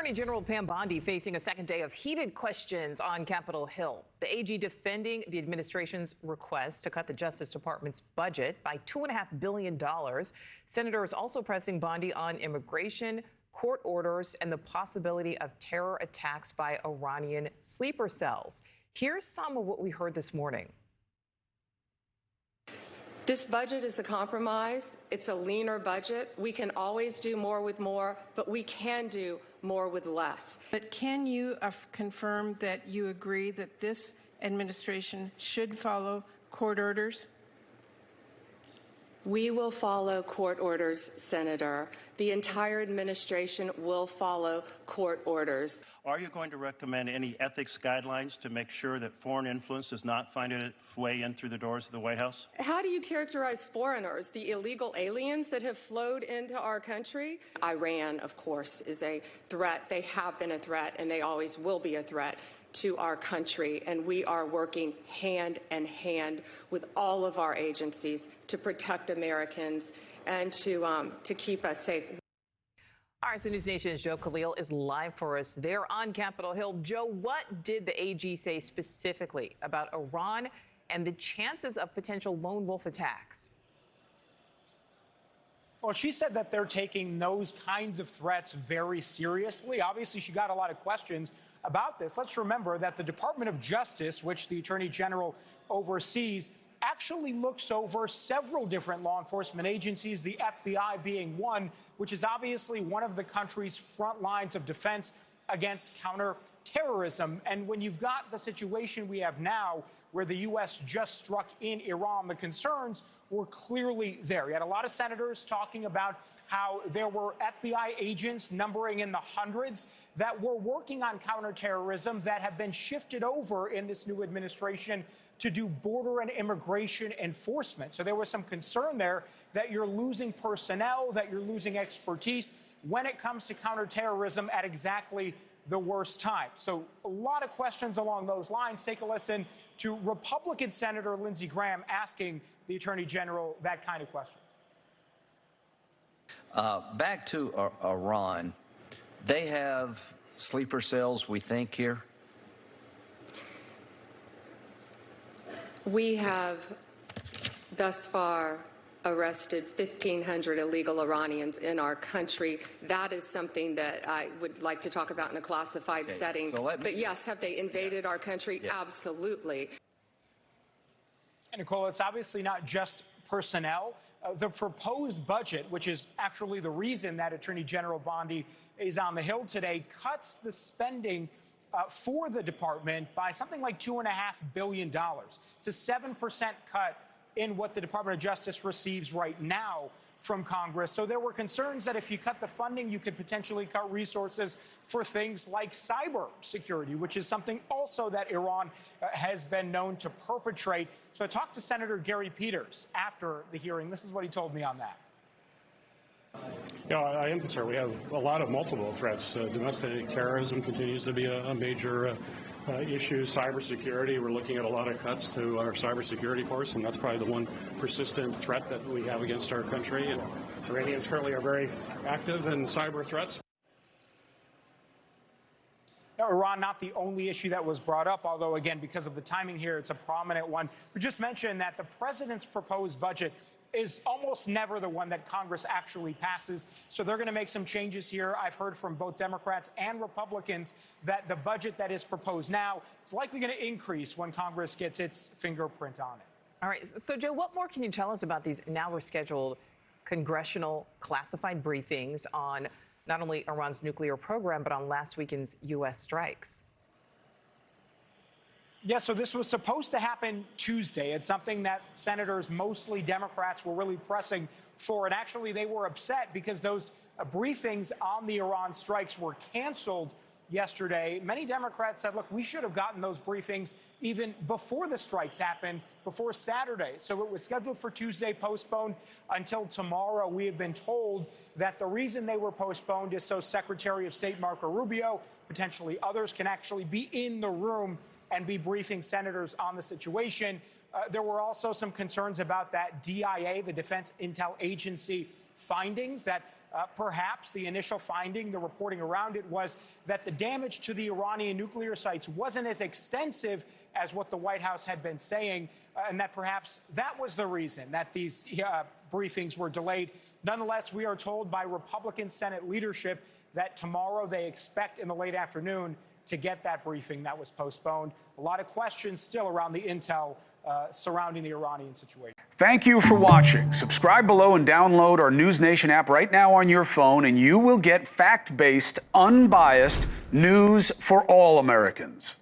Attorney General Pam Bondi facing a second day of heated questions on Capitol Hill. The AG defending the administration's request to cut the Justice Department's budget by $2.5 billion. Senators also pressing Bondi on immigration, court orders, and the possibility of terror attacks by Iranian sleeper cells. Here's some of what we heard this morning. This budget is a compromise. It's a leaner budget. We can always do more with more, but we can do more with less. But can you confirm that you agree that this administration should follow court orders? We will follow court orders, Senator. The entire administration will follow court orders. Are you going to recommend any ethics guidelines to make sure that foreign influence does not find its way in through the doors of the White House? How do you characterize foreigners, the illegal aliens that have flowed into our country? Iran, of course, is a threat. They have been a threat, and they always will be a threat to our country, and we are working hand in hand with all of our agencies to protect Americans and to keep us safe. All right, so NewsNation's Khalil is live for us there on Capitol Hill. Joe, what did the AG say specifically about Iran and the chances of potential lone wolf attacks? Well, she said that they're taking those kinds of threats very seriously. Obviously, she got a lot of questions about this. Let's remember that the Department of Justice, which the Attorney General oversees, actually looks over several different law enforcement agencies, the FBI being one, which is obviously one of the country's front lines of defense against counterterrorism. And when you've got the situation we have now, where the U.S. just struck in Iran, the concerns were clearly there. You had a lot of senators talking about how there were FBI agents numbering in the hundreds that were working on counterterrorism that have been shifted over in this new administration to do border and immigration enforcement. So there was some concern there that you're losing personnel, that you're losing expertise when it comes to counterterrorism at exactly the worst time. So a lot of questions along those lines. Take a listen to Republican Senator Lindsey Graham asking the Attorney General that kind of question. Back to Iran. They have sleeper cells, we think, here? We have thus far arrested 1,500 illegal Iranians in our country. That is something that I would like to talk about in a classified setting. So but yes, have they invaded our country? Yeah. Absolutely. And Nichole, it's obviously not just personnel. The proposed budget, which is actually the reason that Attorney General Bondi is on the Hill today, cuts the spending for the department by something like $2.5 billion. It's a 7% cut in what the Department of Justice receives right now from Congress. So there were concerns that if you cut the funding, you could potentially cut resources for things like cyber security, which is something also that Iran has been known to perpetrate. So I talked to Senator Gary Peters after the hearing. This is what he told me on that. Yeah, I am concerned. We have a lot of multiple threats. Domestic terrorism continues to be a major issue. Cybersecurity, we're looking at a lot of cuts to our cybersecurity force, and that's probably the one persistent threat that we have against our country. And Iranians currently are very active in cyber threats. Now, Iran, not the only issue that was brought up, although, again, because of the timing here, it's a prominent one. We just mentioned that the president's proposed budget is almost never the one that Congress actually passes. So they're going to make some changes here. I've heard from both Democrats and Republicans that the budget that is proposed now is likely going to increase when Congress gets its fingerprint on it. All right. So, Joe, what more can you tell us about these now rescheduled congressional classified briefings on not only Iran's nuclear program, but on last weekend's U.S. strikes? Yeah, so this was supposed to happen Tuesday. It's something that senators, mostly Democrats, were really pressing for. And actually, they were upset because those briefings on the Iran strikes were canceled yesterday. Many Democrats said, look, we should have gotten those briefings even before the strikes happened, before Saturday. So it was scheduled for Tuesday, postponed until tomorrow. We have been told that the reason they were postponed is so Secretary of State Marco Rubio, potentially others, can actually be in the room and be briefing senators on the situation. There were also some concerns about that DIA, the Defense Intel Agency, findings that perhaps the initial finding, the reporting around it, was that the damage to the Iranian nuclear sites wasn't as extensive as what the White House had been saying, and that perhaps that was the reason that these briefings were delayed. Nonetheless, we are told by Republican Senate leadership that tomorrow they expect in the late afternoon to get that briefing that was postponed. A lot of questions still around the intel surrounding the Iranian situation. Thank you for watching. Subscribe below and download our NewsNation app right now on your phone, and you will get fact-based, unbiased news for all Americans.